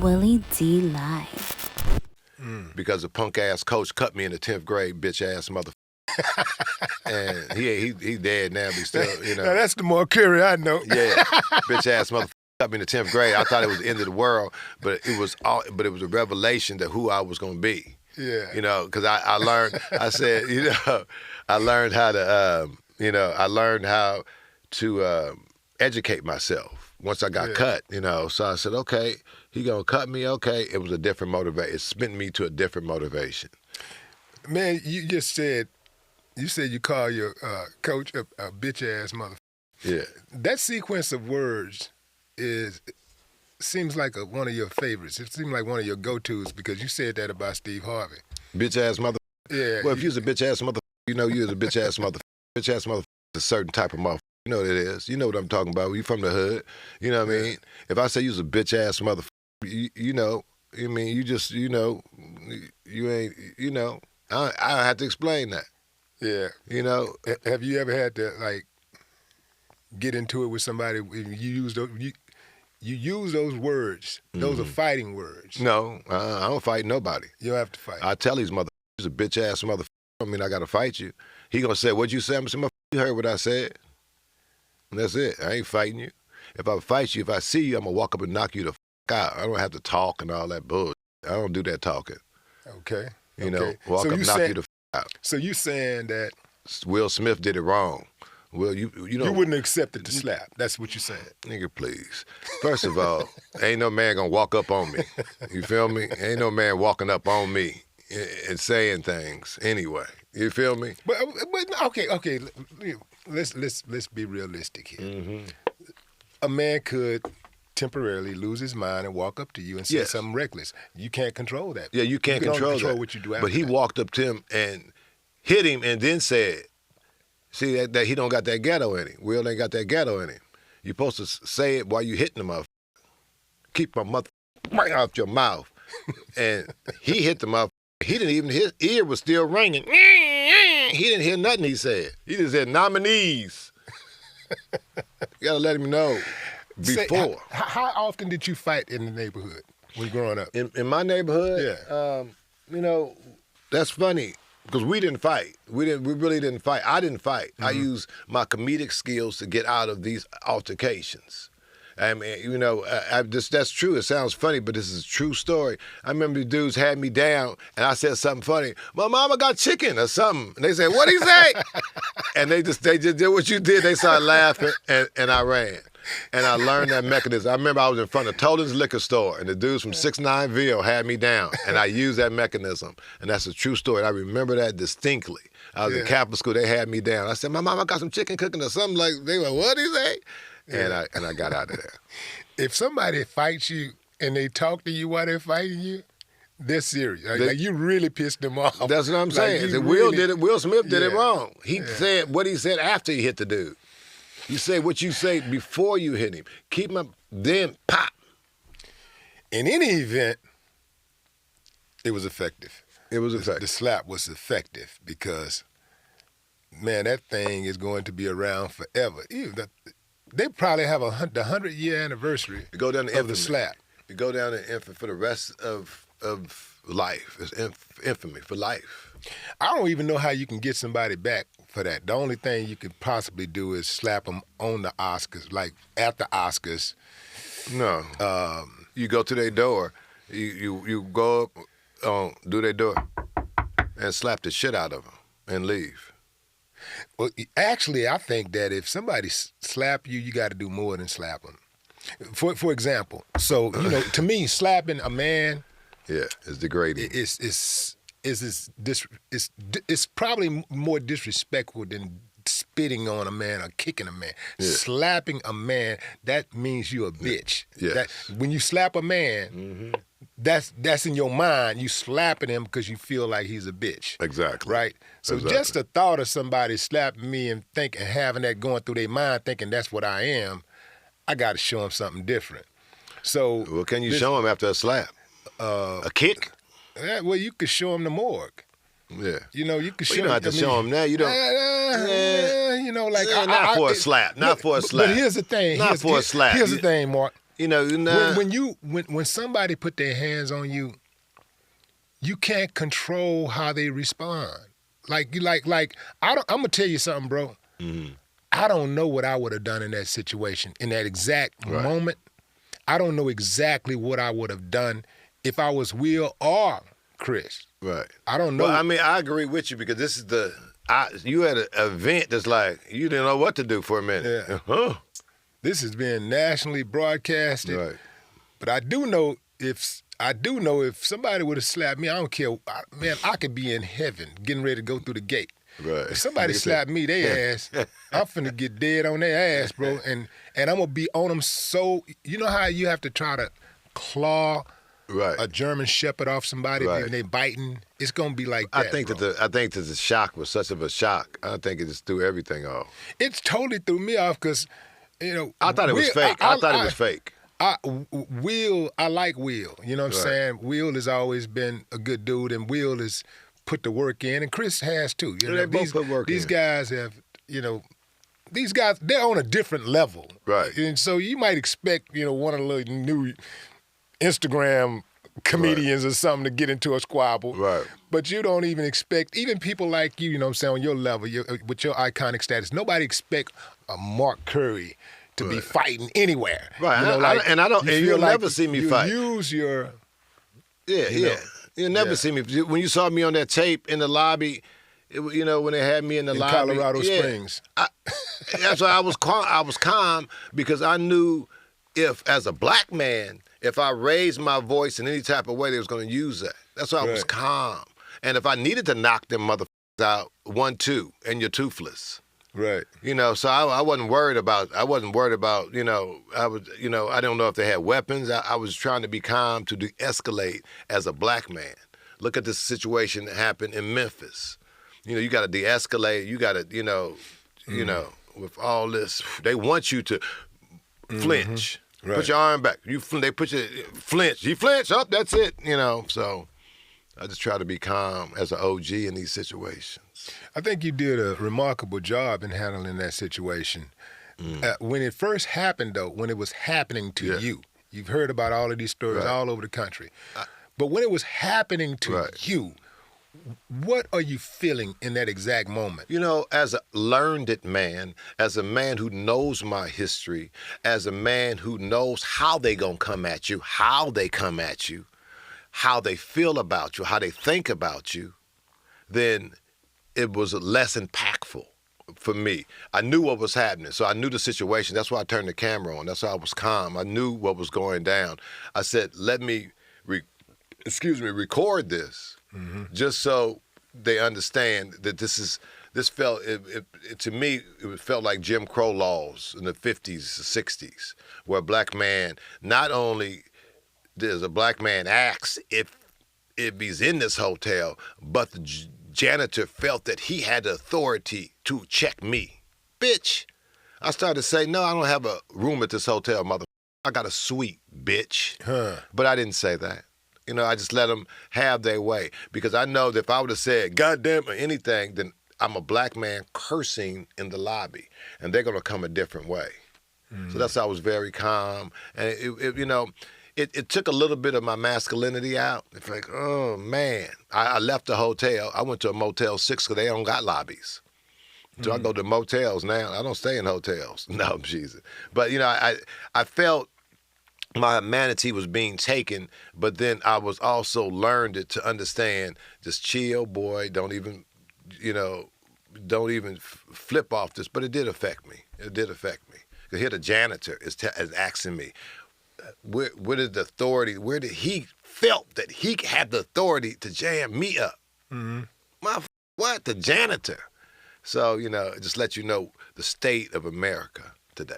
Willie D. Live. Because a punk-ass coach cut me in the 10th grade, bitch-ass mother. And he dead now, but still, you know. Now that's the more Curry I know. Yeah, bitch-ass mother cut me in the 10th grade. I thought it was the end of the world, but it was a revelation to who I was going to be. Yeah. You know, because I learned, I said, you know, I learned how to, educate myself once I got cut, you know. So I said, okay, he going to cut me, okay. It was a different motivation. It spent me to a different motivation. Man, you said you call your coach a bitch-ass motherfucker. Yeah. That sequence of words seems like one of your favorites. It seems like one of your go-tos because you said that about Steve Harvey. Bitch-ass mother. Yeah. Well, if you was a bitch-ass mother, you know you was a bitch-ass mother. Bitch-ass mother is a certain type of mother. You know what it is. You know what I'm talking about. You from the hood. You know what I mean? If I say you was a bitch-ass mother, you know, I mean, you just, you know, you ain't, you know, I have to explain that. Yeah. You know. Have you ever had to, like, get into it with somebody? You use those words. Those are fighting words. No, I don't fight nobody. You don't have to fight. I tell these mother, you's a bitch-ass mother. I mean, I got to fight you. He going to say, what'd you say? I'm saying, you heard what I said. And that's it. I ain't fighting you. If I fight you, if I see you, I'm going to walk up and knock you the out. I don't have to talk and all that bullshit. I don't do that talking. Okay. You know, walk up and knock you the out. So you saying that Will Smith did it wrong. Well, you know. You wouldn't have accepted the slap. That's what you're saying. Nigga, please. First of all, ain't no man going to walk up on me. You feel me? Ain't no man walking up on me and saying things anyway. You feel me? But okay. Let's be realistic here. Mm-hmm. A man could temporarily lose his mind and walk up to you and say something reckless. You can't control that. Yeah, you can't control that. What you do after But he walked up to him and hit him and then said, see, that he don't got that ghetto in him. Will ain't got that ghetto in him. You're supposed to say it while you hitting the motherfucker. Keep my mother right out your mouth. And he hit the motherfucker. He didn't even, his ear was still ringing. He didn't hear nothing he said. He just said, nominees. You gotta let him know before. How often did you fight in the neighborhood when growing up? In my neighborhood? Yeah. You know, that's funny. Because we didn't fight. We really didn't fight. I didn't fight. Mm-hmm. I used my comedic skills to get out of these altercations. I mean, you know, that's true. It sounds funny, but this is a true story. I remember the dudes had me down, and I said something funny. My mama got chicken or something. And they said, what'd he say? And they just did what you did. They started laughing, and I ran. And I learned that mechanism. I remember I was in front of Tolan's liquor store, and the dudes from 6'9" had me down, and I used that mechanism. And that's a true story. And I remember that distinctly. I was in Catholic school. They had me down. I said, my mama got some chicken cooking or something. Like, they were, what'd he say? And I got out of there. If somebody fights you and they talk to you while they're fighting you, they're serious. Like you really pissed them off. That's what I'm saying. Will Smith did it wrong. He said what he said after he hit the dude. You say what you say before you hit him. Keep him, then pop. In any event, it was effective. It was effective. The slap was effective because, man, that thing is going to be around forever. They probably have the 100-year anniversary of the slap. You go down in infamy for the rest of life. It's infamy for life. I don't even know how you can get somebody back for that. The only thing you could possibly do is slap them on the Oscars, like at the Oscars. No. You go to their door. You go up, do their door, and slap the shit out of them and leave. Well, actually, I think that if somebody slap you, you got to do more than slap them. For example, so, you know, to me, slapping a man, it's degrading. It's probably more disrespectful than spitting on a man or kicking a man. Yeah. Slapping a man, that means you're a bitch. Yeah. When you slap a man, that's in your mind. You slapping him because you feel like he's a bitch. Exactly. Right? So just the thought of somebody slapping me and having that going through their mind, thinking that's what I am, I got to show them something different. So, well, can you show them after a slap? A kick? Yeah, well, you could show them the morgue. Yeah. You know, you could show them. You don't have to show them that. You don't. You know, like. Not for a slap. Not for a slap. But here's the thing. Not for a slap. Here's the thing, Mark. You know, when somebody put their hands on you, you can't control how they respond. I'm gonna tell you something, bro. Mm-hmm. I don't know what I would have done in that situation, in that exact moment. I don't know exactly what I would have done if I was Will or Chris. Right. I don't know. Well, I mean, I agree with you because this is you had an event that's like you didn't know what to do for a minute. Yeah. Huh? This has been nationally broadcasted. Right. But I do know if somebody would have slapped me, I don't care. Man, I could be in heaven getting ready to go through the gate. Right. If somebody slapped me, they ass, I'm finna get dead on their ass, bro. And I'm gonna be on them so. You know how you have to try to claw a German Shepherd off somebody and they biting? It's gonna be like that. I think that the shock was such of a shock. I think it just threw everything off. It's totally threw me off because, you know. I thought it was fake. I thought it was fake. I like Will. You know what I'm saying? Will has always been a good dude, and Will has put the work in, and Chris has too. You know, they both put work in. These guys have, you know, they're on a different level. Right. And so you might expect, you know, one of the little new Instagram comedians or something to get into a squabble. Right. But you don't even expect, even people like you know what I'm saying, on your level, with your iconic status, nobody expect a Mark Curry to be fighting anywhere. Right. You know, You'll never see me fight. Use your... You'll never see me. When you saw me on that tape in the lobby, you know, when they had me in the lobby. Colorado Springs. That's why I was calm because I knew if, as a black man, if I raised my voice in any type of way, they was going to use that. That's why I was calm. And if I needed to knock them motherfuckers out, 1-2, and you're toothless. Right. You know, so I wasn't worried about, you know, I don't know if they had weapons. I was trying to be calm to de-escalate as a black man. Look at this situation that happened in Memphis. You know, you got to de-escalate. You got to, you know, with all this, they want you to flinch. Right. Put your arm back. They put you flinch. You flinch up. That's it. You know. So I just try to be calm as an OG in these situations. I think you did a remarkable job in handling that situation. When it first happened, though, when it was happening to you, you've heard about all of these stories all over the country. But when it was happening to you, what are you feeling in that exact moment? You know, as a learned man, as a man who knows my history, as a man who knows how they gonna come at you, how they come at you, how they feel about you, how they think about you, then it was less impactful for me. I knew what was happening, so I knew the situation. That's why I turned the camera on. That's why I was calm. I knew what was going down. I said, let me, record this, just so they understand that to me, it felt like Jim Crow laws in the 50s, 60s, where a black man, not only does a black man ask if he's in this hotel, but the janitor felt that he had the authority to check me. Bitch. I started to say, no, I don't have a room at this hotel, mother. I got a suite, bitch. But I didn't say that. You know, I just let them have their way because I know that if I would have said goddamn or anything, then I'm a black man cursing in the lobby, and they're going to come a different way. So that's why I was very calm. And it took a little bit of my masculinity out. It's like, oh, man. I left the hotel. I went to a Motel 6 because they don't got lobbies. So I go to motels now. I don't stay in hotels. No, Jesus. But, you know, I felt my humanity was being taken, but then I was also learned it to understand, just chill, boy. Don't even flip off this. But it did affect me. It did affect me. Because here the janitor is asking me, where did the authority, where did he felt that he had the authority to jam me up? What? The janitor. So, you know, just let you know the state of America today.